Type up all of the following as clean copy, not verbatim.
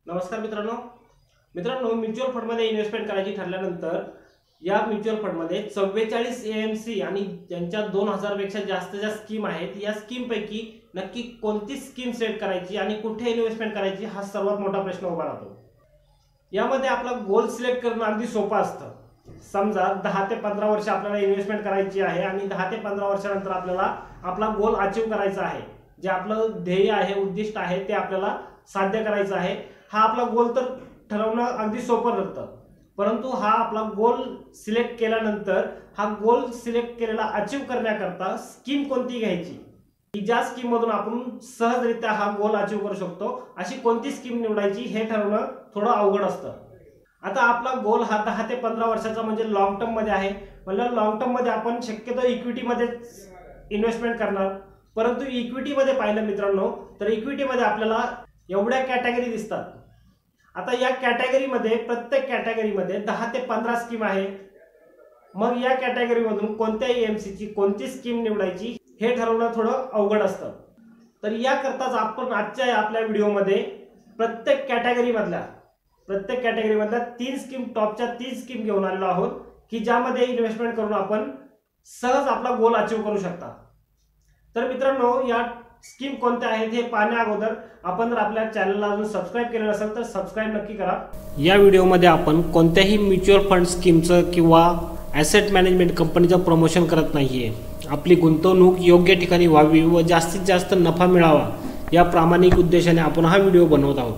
नमस्कार मित्रांनो म्युच्युअल फंडमध्ये इन्व्हेस्टमेंट करायची ठरल्यानंतर या म्युच्युअल फंडमध्ये 44 एएमसी आणि ज्यांच्या 2000 पेक्षा जास्त ज्या स्कीम आहेत या स्कीम पैकी नक्की कोणती स्कीम सिलेक्ट करायची आणि कुठे इन्व्हेस्टमेंट करायची हा सर्वात मोठा प्रश्न उभा राहतो। यामध्ये आपला गोल सिलेक्ट करणं अगदी सोपं असतं। समजा 10 ते 15 वर्ष आपल्याला इन्व्हेस्टमेंट करायची आहे आणि 10 ते 15 वर्षानंतर आपल्याला आपला गोल अचीव करायचा आहे। जे आपलं ध्येय आहे, उद्दिष्ट आहे ते आपल्याला साध्य करायचं आहे। हा आपला गोल तर ठरवणं अगदी सोपं ठरतं, परंतु हा आपला गोल सिलेक्ट केल्यानंतर हा गोल सिलेक्ट केलेला अचीव करण्याकरता स्कीम कोणती घ्यायची की ज्या स्कीम मधून आपण सहजरित्या हा गोल अचीव करू शकतो, अशी कोणती स्कीम निवडायची हे ठरवणं थोडं अवघड असतं। आता आपला गोल हा 10 ते 15 वर्षाचा म्हणजे लॉंग टर्म मध्ये आहे। म्हणजे लॉंग टर्म मध्ये आपण शक्यतो इक्विटी मध्ये इन्व्हेस्टमेंट करणार, परंतु इक्विटी मध्ये पाहिलं मित्रांनो तर इक्विटी मध्ये आपल्याला एवढ्या कॅटेगरी दिसतात। आता या कॅटेगरीमध्ये प्रत्येक कॅटेगरीमध्ये 10 ते 15 स्कीम आहे। मग या कॅटेगरीमधून कोणत्या एएमसी ची कोणती स्कीम निवडायची हे ठरवणं थोडं अवघड असतं। तर याकरताच आपण आजच्या आपल्या व्हिडिओमध्ये प्रत्येक कॅटेगरीमधल्या 3 स्कीम टॉपच्या 3 स्कीम घेऊन आलेलो आहोत की ज्यामध्ये इन्व्हेस्टमेंट करून आपण सहज आपला गोल अचीव करू शकता। तर मित्रांनो या स्कीम कोणत्या आहेत हे पाहण्या अगोदर आपण जर आपल्या चॅनलला अजून सबस्क्राइब केलं नसेल तर सबस्क्राइब नक्की करा। या व्हिडिओमध्ये आपण कोणत्याही म्युच्युअल फंड स्कीमचं किंवा ॲसेट मॅनेजमेंट कंपनीचं प्रमोशन करत नाहीये। आपली गुंतवणूक योग्य ठिकाणी व्हावी व जास्तीत जास्त नफा मिळावा या प्रामाणिक उद्देशाने आपण हा व्हिडिओ बनवत आहोत।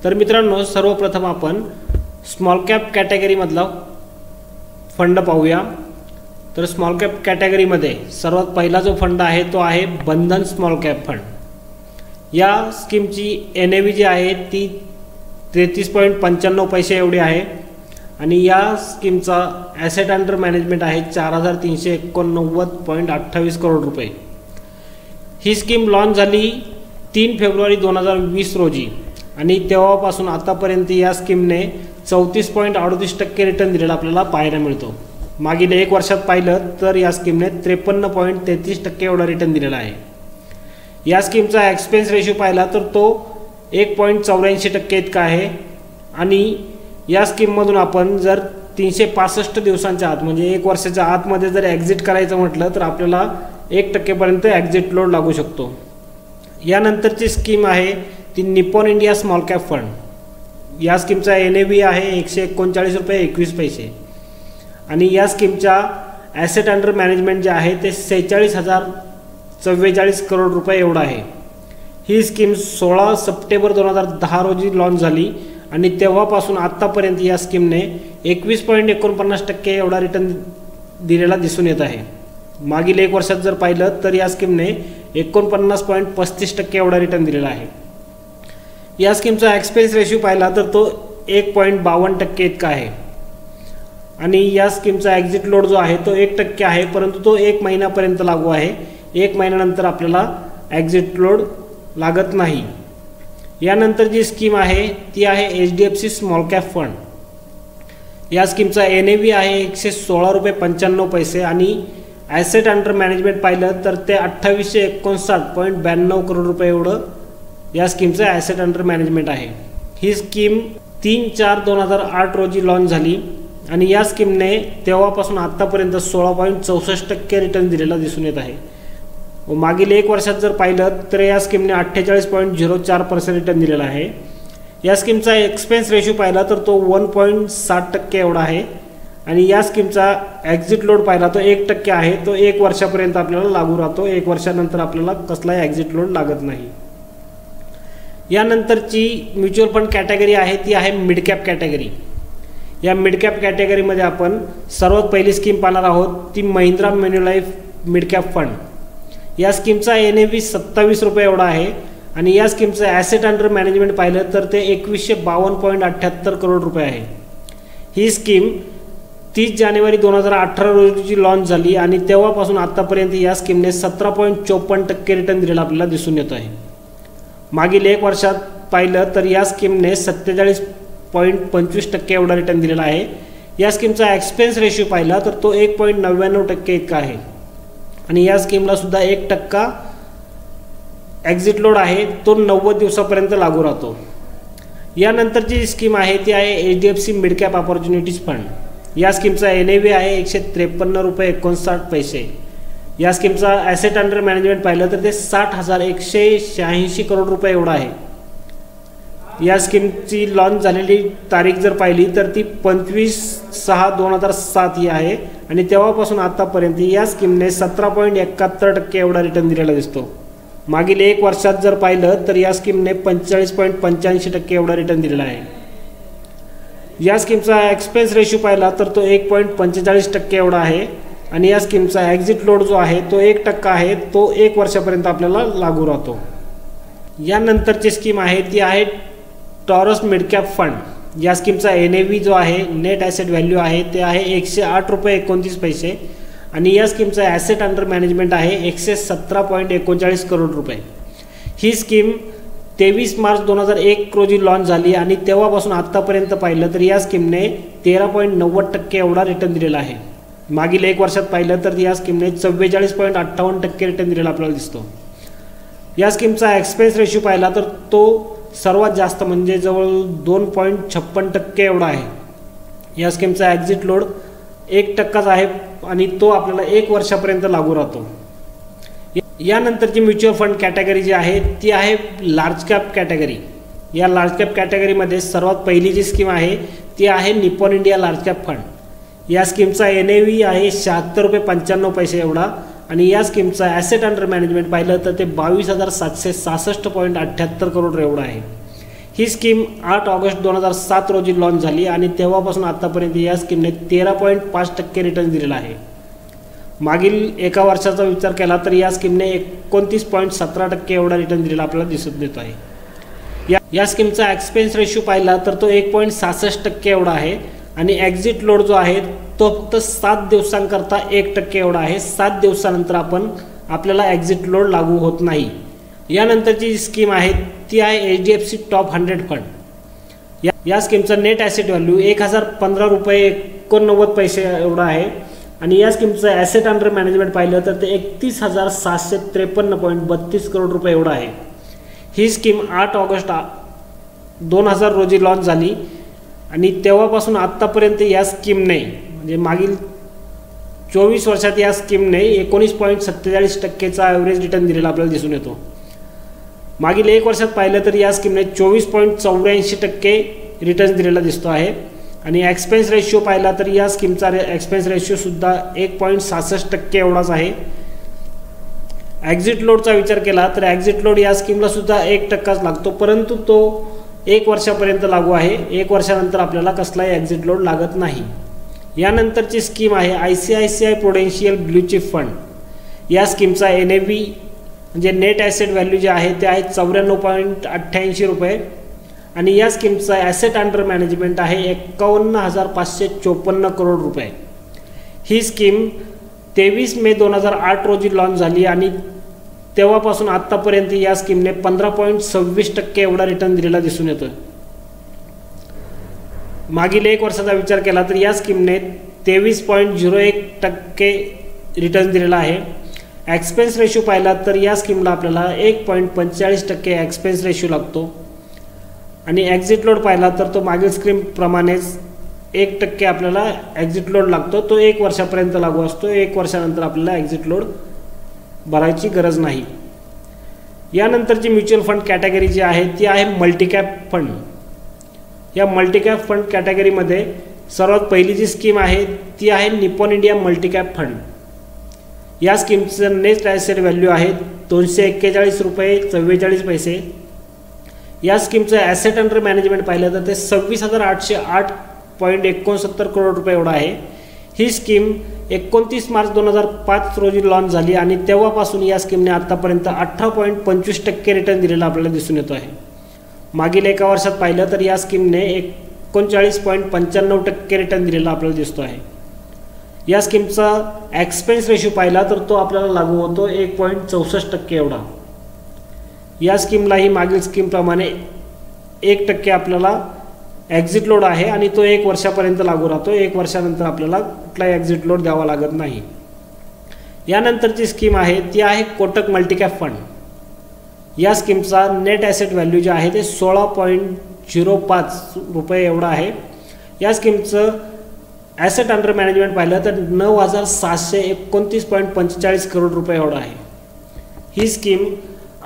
तर मित्रांनो सर्वप्रथम आपण स्मॉल कॅप कॅटेगरीमधला फंड पाहूया। तर स्मॉल कॅप कॅटेगरीमध्ये सर्वात पहिला जो फंड आहे तो आहे बंधन स्मॉल कॅप फंड। या स्कीमची एनएव्ही जी आहे ती 33.95 पैसे एवढी आहे आणि या स्कीमचा ॲसेट अंडर मॅनेजमेंट आहे 4389.28 करोड रुपये। ही स्कीम लॉन्च झाली 3 फेब्रुवारी 2020 रोजी आणि तेव्हापासून आतापर्यंत या स्कीमने 34.38% रिटर्न दिलेला आपल्याला पाहायला मिळतो। मागील 1 वर्षात पाहिलं तर या स्कीमने 53.33% एवढा रिटर्न दिलेला आहे। या स्कीमचा एक्सपेन्स रेशो पाहिला तर तो 1.84% इतका आहे आणि या स्कीममधून आपण जर 365 दिवसांच्या आत म्हणजे 1 वर्षाच्या आतमध्ये जर एक्झिट करायचं म्हटलं तर आपल्याला 1% पर्यंत एक्झिट लोड लागू शकतो। यानंतरची स्कीम आहे ती Nippon India small cap fund. या स्कीमचा एनएव्ही आहे 139 रुपये 21 पैसे आणि या स्कीमच्या ॲसेट अंडर मॅनेजमेंट जे आहे ते 46,044 करोड रुपये एवढा आहे। ही स्कीम 16 सप्टेंबर 2010 रोजी लॉन्च झाली आणि तेव्हापासून आत्तापर्यंत या स्कीमने 21.49% एवढा रिटर्न दिलेला दिसून येत आहे। मागील 1 वर्षात जर पाहिलं तर या स्कीमने 49.35% एवढा रिटर्न दिलेला आहे। या स्कीमचा एक्सपेन्स रेशो पाहिला तर तो 1.52% इतका आहे आणि या स्कीमचा एक्झिट लोड जो आहे तो 1% आहे, परंतु तो 1 महिन्यापर्यंत लागू आहे। 1 महिन्यानंतर आपल्याला एक्झिट लोड लागत नाही। यानंतर जी स्कीम आहे ती आहे HDFC स्मॉल कॅप फंड। या स्कीमचा एनएव्ही आहे 116 रुपये 95 पैसे आणि ॲसेट अंडर मॅनेजमेंट पाहिलं तर ते 2859.92 करोड रुपये एवढं या स्कीमचं ॲसेट अंडर मॅनेजमेंट आहे। ही स्कीम 3/4/2008 रोजी लॉन्च झाली आणि या स्कीमने तेव्हापासून आत्तापर्यंत 16.64% रिटर्न दिलेला दिसून येत आहे व मागील 1 वर्षात जर पाहिलं तर या स्कीमने 48.04% रिटर्न दिलेला आहे। या स्कीमचा एक्सपेन्स रेशो पाहिला तर तो 1.60% एवढा आहे आणि या स्कीमचा एक्झिट लोड पाहिला तो 1% आहे। तो 1 वर्षापर्यंत आपल्याला लागू राहतो। 1 वर्षानंतर आपल्याला कसलाही एक्झिट लोड लागत नाही। यानंतरची म्युच्युअल फंड कॅटेगरी आहे ती आहे मिड कॅप कॅटेगरी। या मिड कॅप कॅटेगरीमध्ये आपण सर्वात पहिली स्कीम पाहणार आहोत ती महिंद्रा मॅन्युलाइफ मिड कॅप फंड। या स्कीमचा एनएव्ही 27 रुपये एवढा आहे आणि या स्कीमचं ॲसेट अंडर मॅनेजमेंट पाहिलं तर ते 2152.78 करोड रुपये आहे। ही स्कीम 30 जानेवारी 2018 रोजी लॉन्च झाली आणि तेव्हापासून आत्तापर्यंत या स्कीमने 17.54% रिटर्न दिलेला आपल्याला दिसून येत आहे। मागील 1 वर्षात पाहिलं तर या स्कीमने 47.25% एवढा रिटर्न दिलेला आहे। या स्कीमचा एक्सपेन्स रेशो पाहिला तर तो 1.99% इतका आहे आणि या स्कीमला सुद्धा 1% एक्झिट लोड आहे, तो 90 दिवसापर्यंत लागू राहतो। यानंतरची स्कीम आहे ती आहे HDFC mid cap opportunities fund. या स्कीमचा NAV आहे 153 रुपये 59 पैसे। या स्कीमचा ॲसेट अंडर मॅनेजमेंट पाहिलं तर ते 60,186 करोड रुपये एवढा आहे। या स्कीमची लॉन्च झालेली तारीख जर पाहिली तर ती 25/6/2007 ही आहे आणि तेव्हापासून आतापर्यंत या स्कीमने 17.71% एवढा रिटर्न दिलेला दिसतो। मागील 1 वर्षात जर पाहिलं तर या स्कीमने 45.85% एवढा रिटर्न दिलेला आहे। या स्कीमचा एक्सपेन्स रेशो पाहिला तर तो 1.45% एवढा आहे आणि या स्कीमचा ॲक्झिट लोड जो आहे तो 1% आहे, तो 1 वर्षापर्यंत आपल्याला लागू राहतो। यानंतरची स्कीम आहे ती आहे टॉरस मिड कॅप फंड। या स्कीमचा NAV जो आहे नेट ॲसेट व्हॅल्यू आहे ते आहे 108 रुपये 29 पैसे आणि या स्कीमचा ॲसेट अंडर मॅनेजमेंट आहे 117.39 करोड रुपये। ही स्कीम 23 मार्च 2001 रोजी लॉन्च झाली आणि तेव्हापासून आत्तापर्यंत पाहिलं तर या स्कीमने 13.90% एवढा रिटर्न दिलेला आहे। मागील 1 वर्षात पाहिलं तर या स्कीमने 44.58% रिटर्न दिलेला आपल्याला दिसतो। या स्कीमचा एक्सपेन्स रेशो पाहिला तर तो सर्वात जास्त म्हणजे जवळ 2.56% एवढा आहे। या स्कीमचा ॲक्झिट लोड 1%च आहे आणि तो आपल्याला 1 वर्षापर्यंत लागू राहतो। यानंतरची म्युच्युअल फंड कॅटेगरी जी आहे ती आहे लार्ज कॅप कॅटेगरी। या लार्ज कॅप कॅटेगरीमध्ये सर्वात पहिली जी स्कीम आहे ती आहे Nippon India large cap fund. या स्कीमचा NAV आहे 76 रुपये 95 पैसे एवढा आणि या स्कीमचा ॲसेट अंडर मॅनेजमेंट पाहिलं तर ते 22,766.78 करोड एवढा आहे। ही स्कीम 8 ऑगस्ट 2007 रोजी लॉन्च झाली आणि तेव्हापासून आतापर्यंत या स्कीमने 13.5% रिटर्न दिलेला आहे। मागील 1 वर्षाचा विचार केला तर या स्कीमने 29.17% एवढा रिटर्न दिलेला आपल्याला दिसून येतो आहे। या स्कीमचा एक्सपेन्स रेशो पाहिला तर तो 1.66% एवढा आहे आणि ॲक्झिट लोड जो आहे तो फक्त 7 दिवसांकरता 1% एवढा आहे। 7 दिवसानंतर आपल्याला ॲक्झिट लोड लागू होत नाही। यानंतरची स्कीम आहे ती आहे HDFC टॉप 100 फंड। या स्कीमचा नेट ॲसेट व्हॅल्यू 1015 रुपये 89 पैसे एवढा आहे आणि या स्कीमचं ॲसेट अंडर मॅनेजमेंट पाहिलं तर ते 31,753.32 करोड रुपये एवढा आहे। ही स्कीम 8 ऑगस्ट 2000 रोजी लॉन्च झाली आणि तेव्हापासून आत्तापर्यंत या स्कीमने म्हणजे मागील 24 वर्षात या स्कीमने 19.47%चा ॲव्हरेज रिटर्न दिलेला आपल्याला दिसून येतो। मागील 1 वर्षात पाहिलं तर या स्कीमने 24.84% रिटर्न दिलेला दिसतो आहे आणि एक्सपेन्स रेशो पाहिला तर या स्कीमचा एक्सपेन्स रेशोसुद्धा 1.66% एवढाच आहे। ॲक्झिट लोडचा विचार केला तर ॲक्झिट लोड या स्कीमलासुद्धा 1%च लागतो, परंतु तो 1 वर्षापर्यंत लागू आहे। 1 वर्षानंतर आपल्याला कसलाही ॲक्झिट लोड लागत नाही। यानंतरची स्कीम आहे ICICI Prudential blue chip fund. या स्कीमचा NAV म्हणजे नेट ॲसेट व्हॅल्यू जे आहे ते आहे 94.88 रुपये आणि या स्कीमचा ॲसेट अंडर मॅनेजमेंट आहे 51,554 करोड रुपये। ही स्कीम 23 मे 2008 रोजी लॉन्च झाली आणि तेव्हापासून आत्तापर्यंत या स्कीमने 15.26% एवढा रिटर्न दिलेला दिसून येतो। मागील 1 वर्षाचा विचार केला तर या स्कीमने 23.01% रिटर्न दिलेला आहे। एक्सपेन्स रेशो पाहिला तर या स्कीमला आपल्याला 1.45% एक्सपेन्स रेशो लागतो आणि ॲक्झिट लोड पाहिला तर तो मागील स्कीमप्रमाणेच 1% आपल्याला ॲक्झिट लोड लागतो। तो 1 वर्षापर्यंत लागू असतो। 1 वर्षानंतर आपल्याला ॲक्झिट लोड भरायची गरज नाही। यानंतरची म्युच्युअल फंड कॅटेगरी जी आहे ती आहे मल्टीकॅप फंड। या मल्टीकॅप फंड कॅटेगरीमध्ये सर्वात पहिली जी स्कीम आहे ती आहे निपॉन इंडिया मल्टीकॅप फंड। या स्कीमचं नेट ॲसेट व्हॅल्यू आहे 241 रुपये 44 पैसे। या स्कीमचं ॲसेट अंडर मॅनेजमेंट पाहिलं तर ते 26,808.69 करोड रुपये एवढा आहे। ही स्कीम 29 मार्च 2005 रोजी लॉन्च झाली आणि तेव्हापासून या स्कीमने आत्तापर्यंत 18.25% रिटर्न दिलेला आपल्याला दिसून येतो आहे। मागील 1 वर्षात पाहिलं तर या स्कीमने 39.95% रिटर्न दिलेला आपल्याला दिसतो आहे। या स्कीमचा एक्सपेन्स रेशो पाहिला तर तो आपल्याला लागू होतो 1.64% एवढा। या स्कीमलाही मागील स्कीमप्रमाणे 1% आपल्याला ॲक्झिट लोड आहे आणि तो 1 वर्षापर्यंत लागू राहतो। 1 वर्षानंतर आपल्याला कुठलाही ॲक्झिट लोड द्यावा लागत नाही। यानंतरची स्कीम आहे ती आहे कोटक मल्टीकॅप फंड। या स्कीमचा नेट ॲसेट व्हॅल्यू जे आहे ते 0.05 रुपये एवढा आहे। या स्कीमचं ॲसेट अंडर मॅनेजमेंट पाहिलं तर 9,729.45 करोड रुपये एवढा आहे। ही स्कीम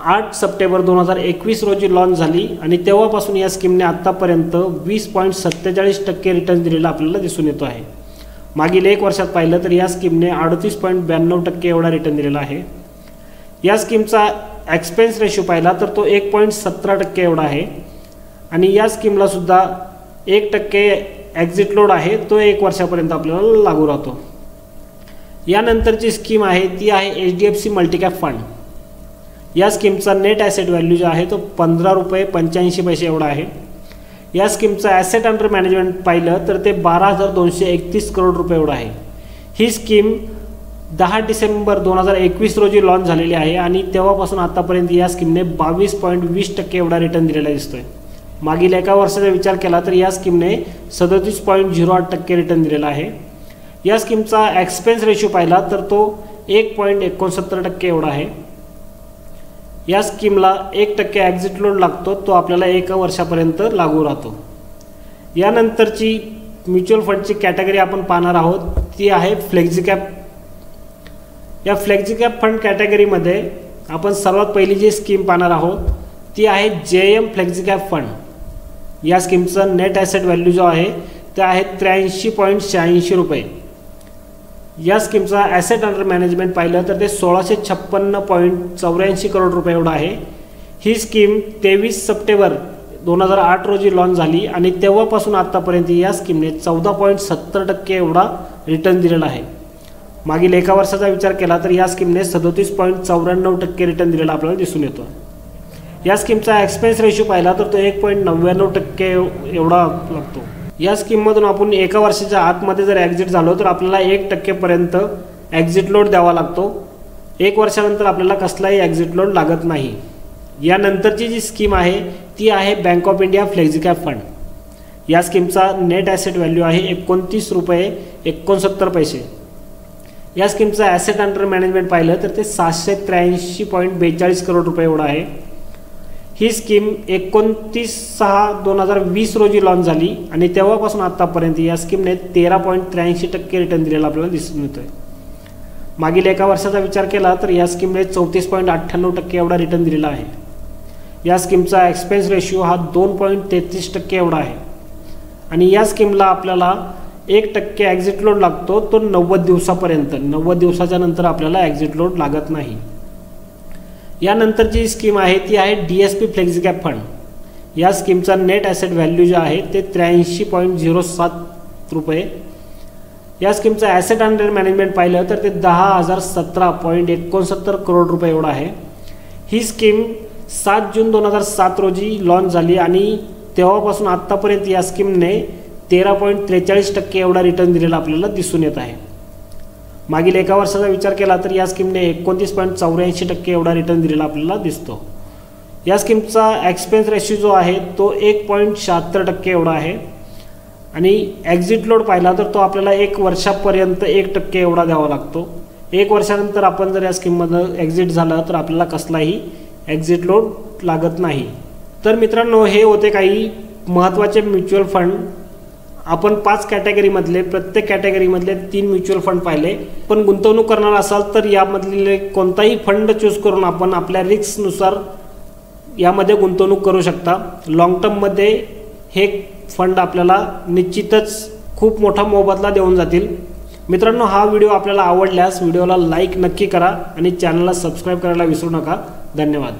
8 सप्टेंबर 2021 रोजी लॉन्च झाली आणि तेव्हापासून या स्कीमने आत्तापर्यंत 20.47% रिटर्न दिलेला आपल्याला दिसून येतो आहे। मागील 1 वर्षात पाहिलं तर या स्कीमने 38.92% एवढा रिटर्न दिलेला आहे। या स्कीमचा एक्सपेन्स रेशो पाहिला तर तो 1.17% एवढा आहे आणि या स्कीमला सुद्धा 1% एक्झिट लोड आहे, तो 1 वर्षापर्यंत आपल्याला लागू राहतो। यानंतरची स्कीम आहे ती आहे HDFC मल्टीकॅप फंड। या स्कीमचा नेट ॲसेट व्हॅल्यू जो आहे तो 15.85 रुपये एवढा आहे। या स्कीमचा ॲसेट अंडर मॅनेजमेंट पाहिलं तर ते 12,231 करोड रुपये एवढा आहे। ही स्कीम 10 डिसेंबर 2021 रोजी लॉन्च झालेली आहे आणि तेव्हापासून आतापर्यंत या स्कीमने 22.20% एवढा रिटर्न दिलेला दिसतोय। मागील 1 वर्षाचा विचार केला तर या स्कीमने 37.08% रिटर्न दिलेला आहे। या स्कीमचा एक्सपेन्स रेशो पाहिला तर तो 1.69% एवढा आहे। या स्कीमला 1% एक्झिट लोड लागतो, तो आपल्याला 1 वर्षापर्यंत लागू राहतो। यानंतरची म्युच्युअल फंडची कॅटेगरी आपण पाहणार आहोत ती आहे फ्लेक्झिकॅप। या फ्लेक्झिकॅप फंड कॅटेगरीमध्ये आपण सर्वात पहिली जी स्कीम पाहणार आहोत ती आहे JM फ्लेक्झिकॅप फंड। या स्कीमचा नेट ॲसेट व्हॅल्यू जो आहे ते आहे 83.86 रुपये। या स्कीमचा ॲसेट अंडर मॅनेजमेंट पाहिलं तर ते 1656.84 करोड रुपये एवढा आहे। ही स्कीम 23 सप्टेंबर 2008 रोजी लॉन्च झाली आणि तेव्हापासून आतापर्यंत या स्कीमने 14.70% एवढा रिटर्न दिलेला आहे। मागील 1 वर्षाचा विचार केला तर या स्कीमने 37.94% रिटर्न दिलेला आपल्याला दिसून येतो। या स्कीमचा एक्सपेन्स रेशो पाहिला तर तो 1.99% एवढा लागतो। या स्कीममधून आपण 1 वर्षाच्या आतमध्ये जर एक्झिट झालो तर आपल्याला 1% पर्यंत एक्झिट लोड द्यावा लागतो। 1 वर्षानंतर आपल्याला कसलाही एक्झिट लोड लागत नाही। यानंतरची जी स्कीम आहे ती आहे बँक ऑफ इंडिया फ्लेक्झिकॅप फंड। या स्कीमचा नेट ॲसेट व्हॅल्यू आहे 29.69 रुपये। या स्कीमचा ॲसेट अंडर मॅनेजमेंट पाहिलं तर ते 783.42 करोड रुपये एवढा आहे। ही स्कीम 29/6/2020 रोजी लॉन्च झाली आणि तेव्हापासून आतापर्यंत या स्कीमने 13.83% रिटर्न दिलेला आपल्याला दिसून येतोय। मागील 1 वर्षाचा विचार केला तर या स्कीमने 34.98% एवढा रिटर्न दिलेला आहे। या स्कीमचा एक्सपेन्स रेशो हा 2.33% एवढा आहे आणि या स्कीमला आपल्याला 1% एक्झिट लोड लागतो, तो 90 दिवसापर्यंत। 90 दिवसाच्या नंतर आपल्याला एक्झिट लोड लागत नाही। यानंतरची स्कीम आहे ती आहे DSP फ्लेक्झिकॅप फंड। या स्कीमचा नेट ॲसेट व्हॅल्यू जे आहे ते 83.07 रुपये। या स्कीमचा ॲसेट अंडर मॅनेजमेंट पाहिलं तर ते 10,017.69 करोड रुपये एवढा आहे। ही स्कीम 7 जून 2007 रोजी लॉन्च झाली आणि तेव्हापासून आत्तापर्यंत या स्कीमने 13.43% एवढा रिटर्न दिलेला आपल्याला दिसून येत आहे। मागील 1 वर्षाचा विचार केला तर या स्कीमने 29.84% एवढा रिटर्न दिलेला आपल्याला दिसतो। या स्कीमचा एक्सपेन्स रेशियो जो आहे तो 1.76% एवढा आहे आणि एक्झिट लोड पाहिला तर तो आपल्याला 1 वर्षापर्यंत 1% एवढा द्यावा लागतो। 1 वर्षानंतर आपण जर या स्कीममधून एक्झिट झालं तर आपल्याला कसलाही एक्झिट लोड लागत नाही। तर मित्रांनो, हे होते काही महत्त्वाचे म्युच्युअल फंड। आपण 5 कॅटेगरीमधले प्रत्येक कॅटेगरीमधले 3 म्युच्युअल फंड पाहिले। पण गुंतवणूक करणार असाल तर यामधले कोणताही फंड चूज करून आपण आपल्या रिस्कनुसार यामध्ये गुंतवणूक करू शकता। लॉंग टर्ममध्ये हे फंड आपल्याला निश्चितच खूप मोठा मोबदला देऊन जातील। मित्रांनो, हा व्हिडिओ आपल्याला आवडल्यास व्हिडिओला लाईक नक्की करा आणि चॅनलला सबस्क्राईब करायला विसरू नका। धन्यवाद।